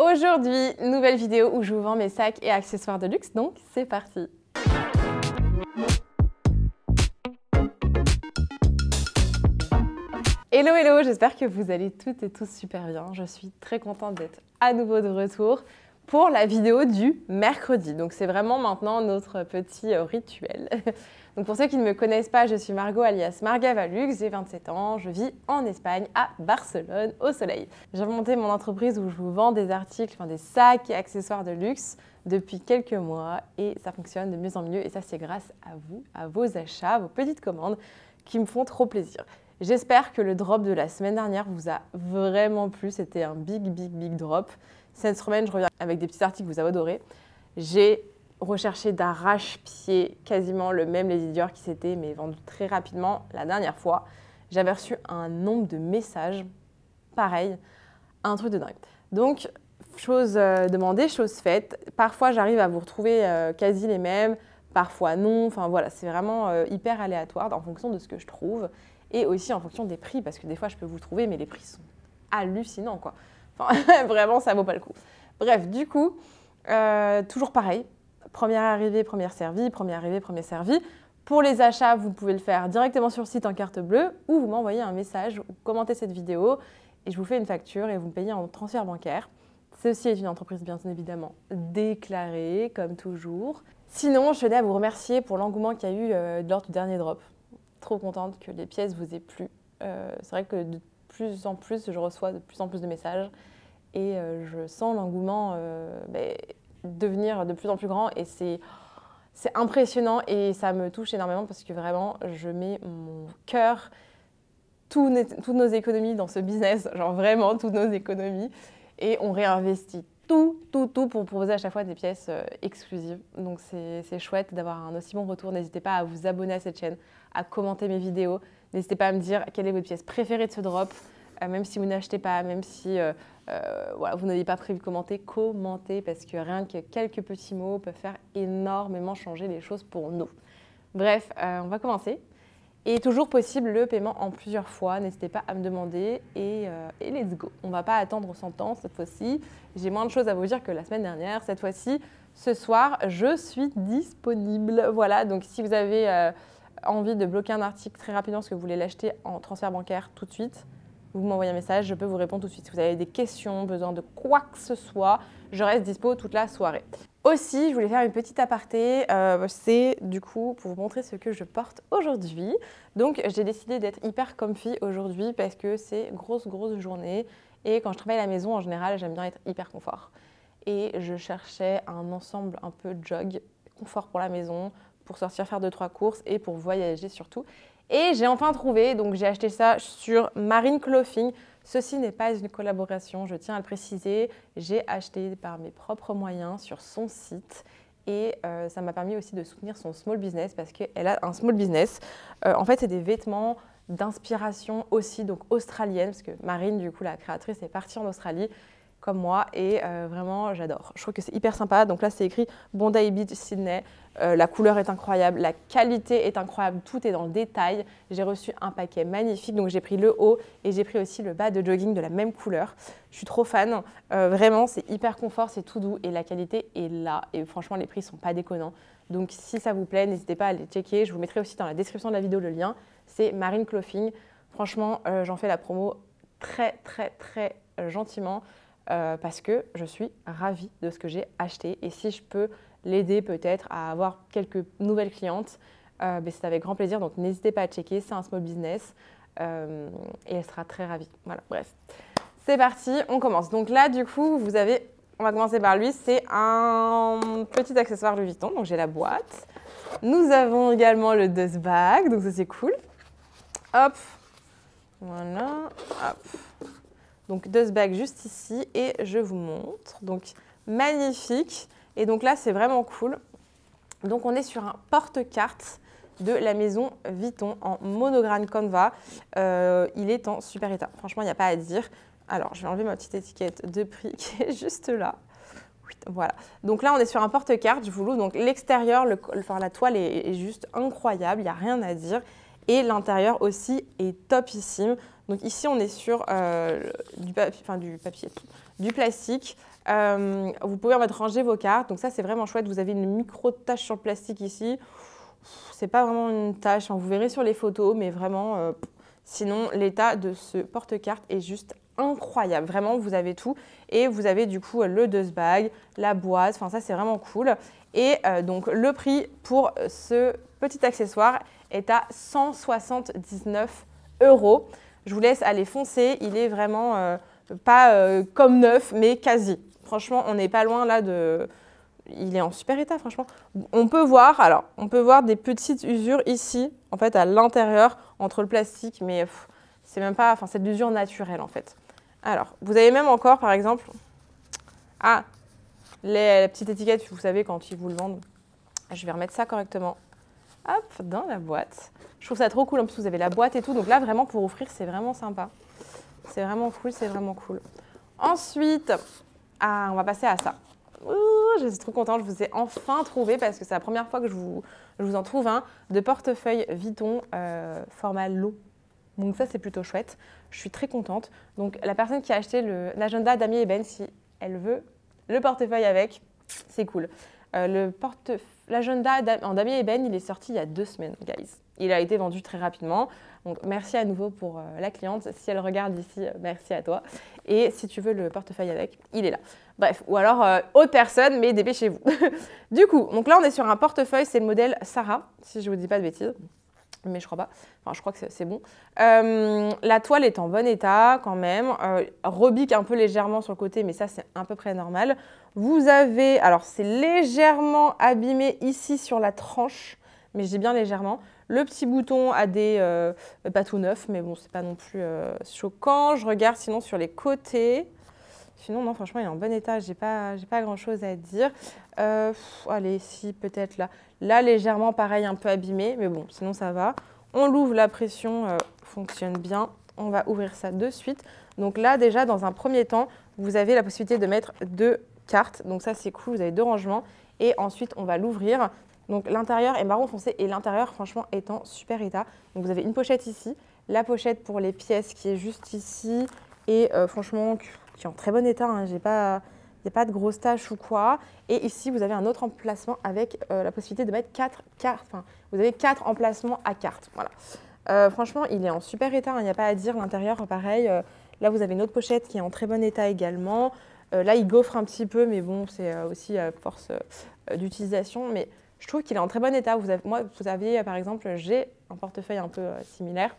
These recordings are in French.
Aujourd'hui, nouvelle vidéo où je vous vends mes sacs et accessoires de luxe, donc c'est parti. Hello hello, j'espère que vous allez toutes et tous super bien. Je suis très contente d'être à nouveau de retour pour la vidéo du mercredi. Donc c'est vraiment maintenant notre petit rituel. Donc pour ceux qui ne me connaissent pas, je suis Margot alias Margavalux, j'ai 27 ans, je vis en Espagne, à Barcelone, au soleil. J'ai monté mon entreprise où je vous vends des articles, des sacs et accessoires de luxe depuis quelques mois et ça fonctionne de mieux en mieux et ça c'est grâce à vous, à vos achats, vos petites commandes qui me font trop plaisir. J'espère que le drop de la semaine dernière vous a vraiment plu, c'était un big drop. Cette semaine, je reviens avec des petits articles que vous avez adorés. J'ai recherché d'arrache-pied quasiment le même Lady Dior qui s'était vendu très rapidement la dernière fois. J'avais reçu un nombre de messages, pareil, un truc de dingue. Donc, chose demandée, chose faite. Parfois, j'arrive à vous retrouver quasi les mêmes, parfois non. Enfin voilà, c'est vraiment hyper aléatoire en fonction de ce que je trouve et aussi en fonction des prix parce que des fois, je peux vous le trouver, mais les prix sont hallucinants, quoi. Enfin, vraiment, ça vaut pas le coup. Bref, du coup, toujours pareil. Première arrivée, première servie, première arrivée, premier servi. Pour les achats, vous pouvez le faire directement sur le site en carte bleue ou vous m'envoyez un message ou commentez cette vidéo et je vous fais une facture et vous me payez en transfert bancaire. Ceci est une entreprise bien évidemment déclarée, comme toujours. Sinon, je tenais à vous remercier pour l'engouement qu'il y a eu lors du dernier drop. Trop contente que les pièces vous aient plu. C'est vrai que de plus en plus, je reçois de plus en plus de messages et je sens l'engouement devenir de plus en plus grand et c'est impressionnant et ça me touche énormément parce que vraiment, je mets mon cœur, toutes nos économies dans ce business, genre vraiment toutes nos économies et on réinvestit tout pour proposer à chaque fois des pièces exclusives. Donc c'est chouette d'avoir un aussi bon retour. N'hésitez pas à vous abonner à cette chaîne, à commenter mes vidéos. N'hésitez pas à me dire quelle est votre pièce préférée de ce drop, même si vous n'achetez pas, même si voilà, vous n'avez pas prévu de commenter, commentez parce que rien que quelques petits mots peuvent faire énormément changer les choses pour nous. Bref, on va commencer. Et toujours possible le paiement en plusieurs fois, n'hésitez pas à me demander et let's go. On ne va pas attendre 100 ans cette fois-ci. J'ai moins de choses à vous dire que la semaine dernière. Cette fois-ci, ce soir, je suis disponible. Voilà, donc si vous avez envie de bloquer un article très rapidement parce que vous voulez l'acheter en transfert bancaire tout de suite, vous m'envoyez un message, je peux vous répondre tout de suite. Si vous avez des questions, besoin de quoi que ce soit, je reste dispo toute la soirée. Aussi, je voulais faire une petite aparté, c'est du coup pour vous montrer ce que je porte aujourd'hui. Donc, j'ai décidé d'être hyper comfy aujourd'hui parce que c'est grosse journée. Et quand je travaille à la maison, en général, j'aime bien être hyper confort. Et je cherchais un ensemble un peu jog, confort pour la maison, pour sortir faire 2-3 courses et pour voyager surtout. Et j'ai enfin trouvé, donc j'ai acheté ça sur Marine Clothing. Ceci n'est pas une collaboration, je tiens à le préciser. J'ai acheté par mes propres moyens sur son site et ça m'a permis aussi de soutenir son small business parce qu'elle a un small business. En fait, c'est des vêtements d'inspiration aussi donc australienne parce que Marine, du coup, la créatrice, est partie en Australie comme moi et vraiment j'adore. Je trouve que c'est hyper sympa. Donc là c'est écrit Bondi Beach Sydney. La couleur est incroyable, la qualité est incroyable, tout est dans le détail. J'ai reçu un paquet magnifique, donc j'ai pris le haut et j'ai pris aussi le bas de jogging de la même couleur. Je suis trop fan, vraiment c'est hyper confort, c'est tout doux et la qualité est là. Et franchement les prix sont pas déconnants. Donc si ça vous plaît, n'hésitez pas à les checker. Je vous mettrai aussi dans la description de la vidéo le lien. C'est Marine Clothing. Franchement, j'en fais la promo très gentiment. Parce que je suis ravie de ce que j'ai acheté et si je peux l'aider peut-être à avoir quelques nouvelles clientes, c'est avec grand plaisir. Donc n'hésitez pas à checker, c'est un small business et elle sera très ravie. Voilà, bref. C'est parti, on commence. Donc là, du coup, on va commencer par lui, c'est un petit accessoire Louis Vuitton. Donc j'ai la boîte. Nous avons également le dust bag, donc ça c'est cool. Hop, voilà, hop. Donc, dust bag juste ici et je vous montre. Donc, magnifique. Et donc là, c'est vraiment cool. Donc, on est sur un porte-carte de la maison Vuitton en monogramme Canva. Il est en super état. Franchement, il n'y a pas à dire. Alors, je vais enlever ma petite étiquette de prix qui est juste là. Voilà. Donc là, on est sur un porte-carte. Je vous l'ouvre. Donc, l'extérieur, la toile est juste incroyable. Il n'y a rien à dire. Et l'intérieur aussi est topissime. Donc ici, on est sur du plastique. Vous pouvez en mettre ranger vos cartes. Donc ça, c'est vraiment chouette. Vous avez une micro-tache sur le plastique ici. C'est pas vraiment une tache. Enfin, vous verrez sur les photos, mais vraiment, sinon, l'état de ce porte-carte est juste incroyable. Vraiment, vous avez tout. Et vous avez du coup le dust bag, la boîte. Enfin, ça, c'est vraiment cool. Et donc, le prix pour ce petit accessoire est à 179 €. Je vous laisse aller foncer. Il est vraiment pas comme neuf, mais quasi. Franchement, on n'est pas loin là de... Il est en super état, franchement. On peut voir des petites usures ici, en fait, à l'intérieur, entre le plastique, mais c'est même pas... Enfin, c'est de l'usure naturelle, en fait. Alors, vous avez même encore, par exemple... Ah, la petite étiquette, vous savez, quand ils vous le vendent. Je vais remettre ça correctement. Hop, dans la boîte. Je trouve ça trop cool. En plus, vous avez la boîte et tout. Donc là, vraiment, pour offrir, c'est vraiment sympa. C'est vraiment cool, c'est vraiment cool. Ensuite, on va passer à ça. Je suis trop contente, je vous ai enfin trouvé parce que c'est la première fois que je vous en trouve un de portefeuille Vuitton format long. Donc ça, c'est plutôt chouette. Je suis très contente. Donc la personne qui a acheté l'agenda d'Amy Eben, si elle veut le portefeuille avec, c'est cool. L'agenda en Damier Eben, il est sorti il y a 2 semaines, guys. Il a été vendu très rapidement. Donc, merci à nouveau pour la cliente. Si elle regarde ici, merci à toi. Et si tu veux le portefeuille avec, il est là. Bref, ou alors autre personne, mais dépêchez-vous. Du coup, donc là, on est sur un portefeuille. C'est le modèle Sarah, si je ne vous dis pas de bêtises. Mais je crois pas. Enfin, je crois que c'est bon. La toile est en bon état quand même. Rebique un peu légèrement sur le côté, mais ça, c'est à peu près normal. Vous avez... Alors, c'est légèrement abîmé ici sur la tranche, mais j'ai bien légèrement. Le petit bouton a des... pas tout neuf, mais bon, c'est pas non plus choquant. Je regarde sinon sur les côtés. Sinon, non, franchement, il est en bon état. J'ai pas grand-chose à dire. Allez, si, peut-être là. Là, légèrement, pareil, un peu abîmé. Mais bon, sinon, ça va. On l'ouvre, la pression fonctionne bien. On va ouvrir ça de suite. Donc là, déjà, dans un premier temps, vous avez la possibilité de mettre 2 cartes. Donc ça, c'est cool. Vous avez 2 rangements. Et ensuite, on va l'ouvrir. Donc l'intérieur est marron foncé et l'intérieur, franchement, est en super état. Donc vous avez une pochette ici. La pochette pour les pièces qui est juste ici. Et franchement... qui est en très bon état, hein. Il n'y a pas de grosses taches ou quoi. Et ici, vous avez un autre emplacement avec la possibilité de mettre 4 cartes. Enfin, vous avez 4 emplacements à cartes. Voilà. Franchement, il est en super état, hein. Il n'y a pas à dire. L'intérieur, pareil. Là, vous avez une autre pochette qui est en très bon état également. Là, il gaufre un petit peu, mais bon, c'est aussi à force d'utilisation. Mais je trouve qu'il est en très bon état. Vous avez, par exemple, j'ai un portefeuille un peu similaire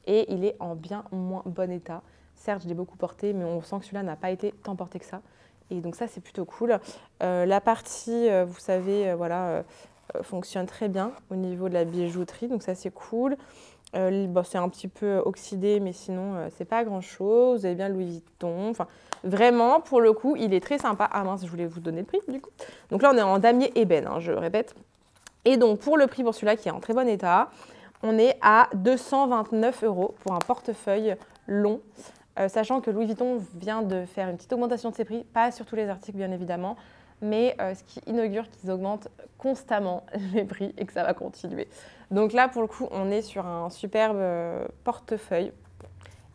et il est en bien moins bon état. Certes, je l'ai beaucoup porté, mais on sent que celui-là n'a pas été tant porté que ça. Et donc ça, c'est plutôt cool. La partie, vous savez, voilà, fonctionne très bien au niveau de la bijouterie. Donc ça, c'est cool. Bon, c'est un petit peu oxydé, mais sinon, c'est pas grand-chose. Vous avez bien Louis Vuitton. Enfin, vraiment, pour le coup, il est très sympa. Ah mince, je voulais vous donner le prix, du coup. Donc là, on est en damier ébène, hein, je répète. Et donc, pour le prix, pour celui-là qui est en très bon état, on est à 229 € pour un portefeuille long. Sachant que Louis Vuitton vient de faire une petite augmentation de ses prix, pas sur tous les articles bien évidemment, mais ce qui inaugure qu'ils augmentent constamment les prix et que ça va continuer. Donc là, pour le coup, on est sur un superbe portefeuille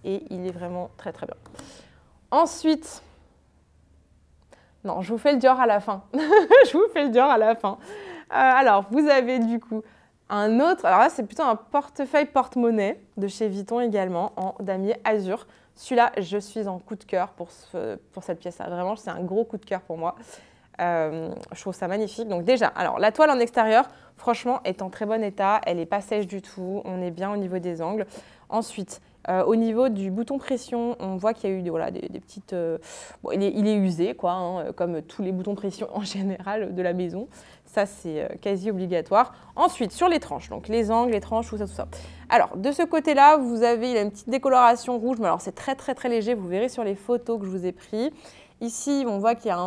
et il est vraiment très très bien. Ensuite, non, je vous fais le Dior à la fin. Je vous fais le Dior à la fin. Alors, vous avez du coup un autre, alors là, c'est plutôt un portefeuille porte-monnaie de chez Vuitton également en damier azur. Celui-là, je suis en coup de cœur pour cette pièce-là. Vraiment, c'est un gros coup de cœur pour moi. Je trouve ça magnifique. Donc déjà, alors la toile en extérieur, franchement, est en très bon état. Elle n'est pas sèche du tout. On est bien au niveau des angles. Ensuite, au niveau du bouton pression, on voit qu'il y a eu voilà, des petites... bon, il est usé, quoi, hein, comme tous les boutons pression en général de la maison. Ça, c'est quasi obligatoire. Ensuite, sur les tranches, donc les angles, les tranches, tout ça, tout ça. Alors, de ce côté-là, vous avez il a une petite décoloration rouge, mais alors c'est très, très, très léger. Vous verrez sur les photos que je vous ai prises. Ici, on voit qu'il y a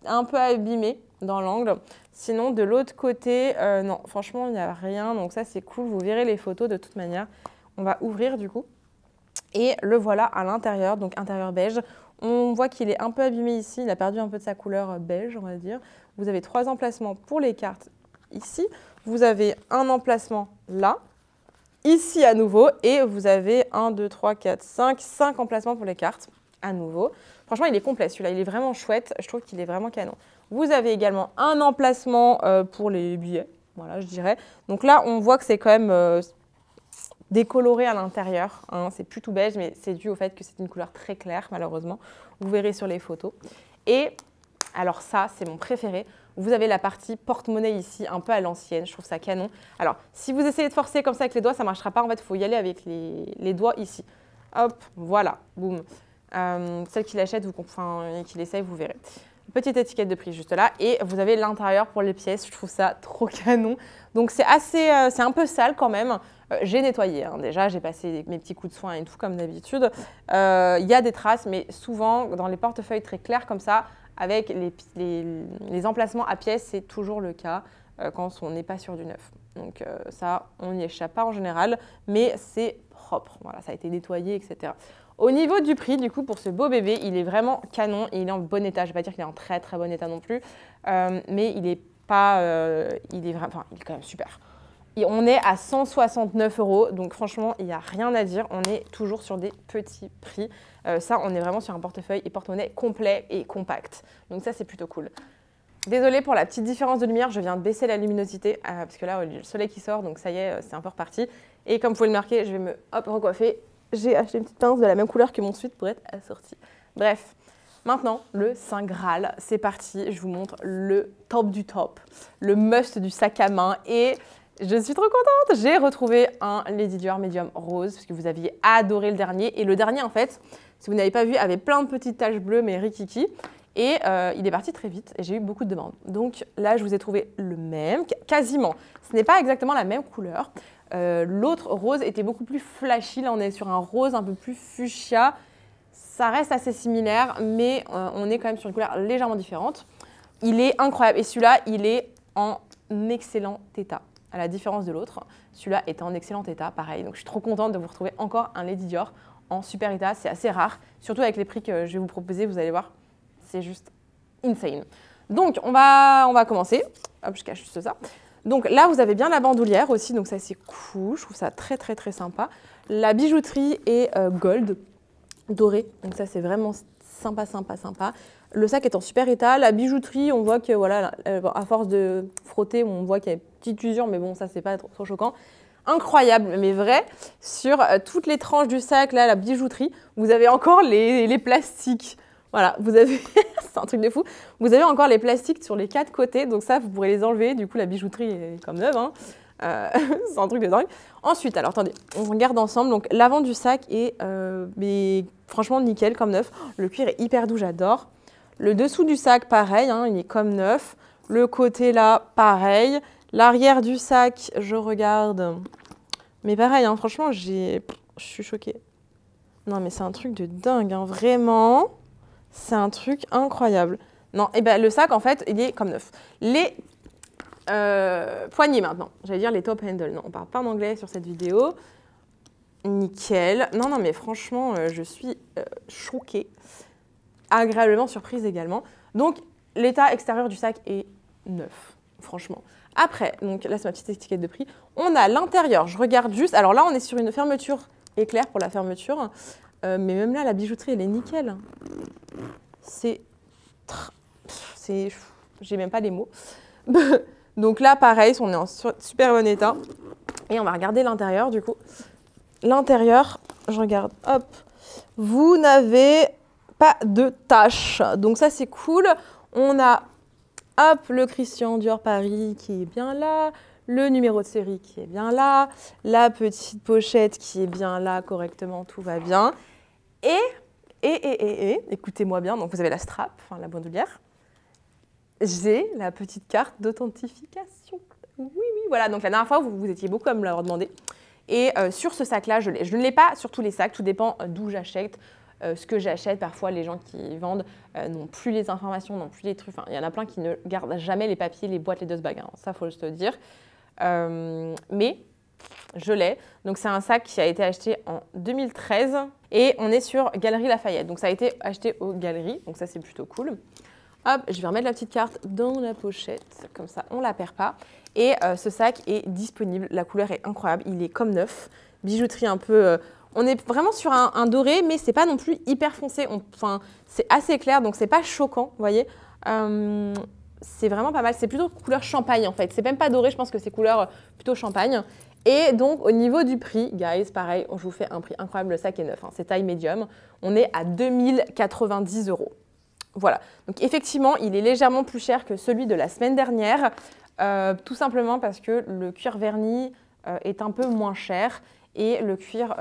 un peu abîmé dans l'angle. Sinon, de l'autre côté, non, franchement, il n'y a rien. Donc ça, c'est cool. Vous verrez les photos de toute manière. On va ouvrir du coup. Et le voilà à l'intérieur, donc intérieur beige. On voit qu'il est un peu abîmé ici. Il a perdu un peu de sa couleur beige, on va dire. Vous avez 3 emplacements pour les cartes ici. Vous avez un emplacement là, ici à nouveau. Et vous avez 1, 2, 3, 4, 5 emplacements pour les cartes à nouveau. Franchement, il est complet, celui-là, il est vraiment chouette. Je trouve qu'il est vraiment canon. Vous avez également un emplacement pour les billets, voilà, je dirais. Donc là, on voit que c'est quand même décoloré à l'intérieur. Hein. C'est plus tout beige, mais c'est dû au fait que c'est une couleur très claire, malheureusement. Vous verrez sur les photos. Et alors ça, c'est mon préféré. Vous avez la partie porte-monnaie ici, un peu à l'ancienne. Je trouve ça canon. Alors, si vous essayez de forcer comme ça avec les doigts, ça ne marchera pas. En fait, il faut y aller avec les doigts ici. Hop, voilà, boum. Celle qui l'achète, qui l'essaye, vous verrez. Petite étiquette de prix juste là. Et vous avez l'intérieur pour les pièces. Je trouve ça trop canon. Donc, c'est un peu sale quand même. J'ai nettoyé, hein. Déjà, j'ai passé mes petits coups de soin et tout comme d'habitude. Il y a des traces, mais souvent, dans les portefeuilles très clairs comme ça, avec les emplacements à pièces, c'est toujours le cas quand on n'est pas sur du neuf. Donc ça, on n'y échappe pas en général, mais c'est propre. Voilà, ça a été nettoyé, etc. Au niveau du prix, du coup, pour ce beau bébé, il est vraiment canon et il est en bon état. Je ne vais pas dire qu'il est en très très bon état non plus, mais il est pas, il est quand même super. Et on est à 169 €, donc franchement, il n'y a rien à dire. On est toujours sur des petits prix. Ça, on est vraiment sur un portefeuille et porte-monnaie complet et compact. Donc ça, c'est plutôt cool. Désolée pour la petite différence de lumière, je viens de baisser la luminosité parce que là, il y a le soleil qui sort, donc ça y est, c'est un peu reparti. Et comme vous pouvez le marquer, je vais me recoiffer. J'ai acheté une petite pince de la même couleur que mon sweat pour être assortie. Bref, maintenant, le Saint Graal, c'est parti. Je vous montre le top du top, le must du sac à main et je suis trop contente. J'ai retrouvé un Lady Dior Medium Rose parce que vous aviez adoré le dernier. Et le dernier, en fait, si vous n'avez pas vu, avait plein de petites taches bleues, mais rikiki. Et il est parti très vite et j'ai eu beaucoup de demandes. Donc là, je vous ai trouvé le même, quasiment. Ce n'est pas exactement la même couleur. L'autre rose était beaucoup plus flashy. Là, on est sur un rose un peu plus fuchsia. Ça reste assez similaire, mais on est quand même sur une couleur légèrement différente. Il est incroyable. Et celui-là, il est en excellent état. À la différence de l'autre, celui-là est en excellent état, pareil. Donc je suis trop contente de vous retrouver encore un Lady Dior en super état. C'est assez rare, surtout avec les prix que je vais vous proposer, vous allez voir, c'est juste insane. Donc on va commencer. Hop, je cache juste ça. Donc là, vous avez bien la bandoulière aussi, donc ça c'est cool. Je trouve ça très très très sympa. La bijouterie est gold, dorée, donc ça c'est vraiment sympa, sympa, sympa. Le sac est en super état. La bijouterie, on voit que voilà, à force de frotter, on voit qu'il y a une petite usure, mais bon, ça c'est pas trop choquant. Incroyable, mais vrai. Sur toutes les tranches du sac, là, la bijouterie, vous avez encore les plastiques. Voilà, vous avez, c'est un truc de fou. Vous avez encore les plastiques sur les 4 côtés, donc ça, vous pourrez les enlever. Du coup, la bijouterie est comme neuve. Hein. C'est un truc de dingue. Ensuite, alors attendez, on regarde ensemble. Donc l'avant du sac est mais, franchement nickel, comme neuf. Le cuir est hyper doux, j'adore. Le dessous du sac, pareil, hein, il est comme neuf. Le côté là, pareil. L'arrière du sac, je regarde. Mais pareil, hein, franchement, je suis choquée. Non, mais c'est un truc de dingue, hein, vraiment. C'est un truc incroyable. Non, et ben le sac, en fait, il est comme neuf. Les poignées maintenant. J'allais dire les top handles. Non, on parle pas en anglais sur cette vidéo. Nickel. Non, non, mais franchement, je suis choquée. Agréablement surprise également. Donc, l'état extérieur du sac est neuf, franchement. Après, donc là, c'est ma petite étiquette de prix. On a l'intérieur. Je regarde juste. Alors là, on est sur une fermeture éclair pour la fermeture. Mais même là, la bijouterie, elle est nickel. J'ai même pas les mots. Donc là, pareil, on est en super bon état. Et on va regarder l'intérieur, du coup. L'intérieur, je regarde. Hop. Vous n'avez pas de taches. Donc ça, c'est cool. On a, hop, le Christian Dior Paris qui est bien là. Le numéro de série qui est bien là. La petite pochette qui est bien là correctement. Tout va bien. Et écoutez-moi bien. Donc vous avez la strap, enfin la bandoulière. J'ai la petite carte d'authentification. Oui, oui, voilà. Donc la dernière fois, vous étiez beaucoup à me l'avoir demandé. Et sur ce sac-là, je l'ai. Je ne l'ai pas sur tous les sacs. Tout dépend d'où j'achète. Ce que j'achète, parfois les gens qui vendent n'ont plus les informations, n'ont plus les trucs. Enfin, il y en a plein qui ne gardent jamais les papiers, les boîtes, les dust bags. Hein. Ça, il faut juste le dire. Mais je l'ai. Donc, c'est un sac qui a été acheté en 2013 et on est sur Galeries Lafayette. Donc, ça a été acheté aux Galeries. Donc, ça, c'est plutôt cool. Hop, je vais remettre la petite carte dans la pochette. Comme ça, on ne la perd pas. Et ce sac est disponible. La couleur est incroyable. Il est comme neuf. Bijouterie un peu... On est vraiment sur un doré, mais c'est pas non plus hyper foncé. Enfin, c'est assez clair, donc c'est pas choquant, vous voyez. C'est vraiment pas mal. C'est plutôt couleur champagne en fait. C'est même pas doré, je pense que c'est couleur plutôt champagne. Et donc au niveau du prix, guys, pareil, je vous fais un prix incroyable. Le sac est neuf, hein, c'est taille médium. On est à 2090 €. Voilà. Donc effectivement, il est légèrement plus cher que celui de la semaine dernière, tout simplement parce que le cuir verni est un peu moins cher et le cuir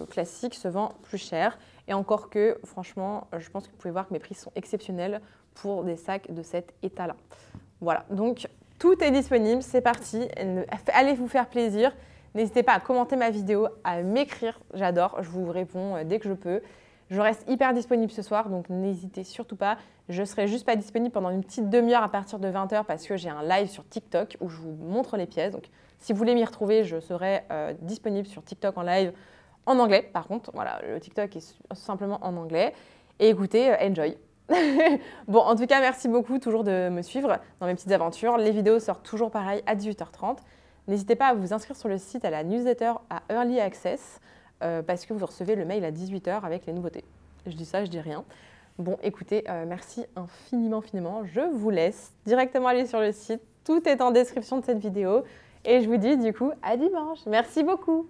classique se vend plus cher. Et encore que, franchement, je pense que vous pouvez voir que mes prix sont exceptionnels pour des sacs de cet état-là. Voilà, donc tout est disponible, c'est parti. Allez vous faire plaisir. N'hésitez pas à commenter ma vidéo, à m'écrire, j'adore, je vous réponds dès que je peux. Je reste hyper disponible ce soir, donc n'hésitez surtout pas. Je ne serai juste pas disponible pendant une petite demi-heure à partir de 20 h parce que j'ai un live sur TikTok où je vous montre les pièces. Donc si vous voulez m'y retrouver, je serai disponible sur TikTok en live en anglais. Par contre, voilà, le TikTok est simplement en anglais. Et écoutez, enjoy. Bon, en tout cas, merci beaucoup toujours de me suivre dans mes petites aventures. Les vidéos sortent toujours pareil à 18 h 30. N'hésitez pas à vous inscrire sur le site à la newsletter à Early Access parce que vous recevez le mail à 18 h avec les nouveautés. Je dis ça, je dis rien. Bon, écoutez, merci infiniment. Je vous laisse directement aller sur le site. Tout est en description de cette vidéo. Et je vous dis du coup à dimanche. Merci beaucoup.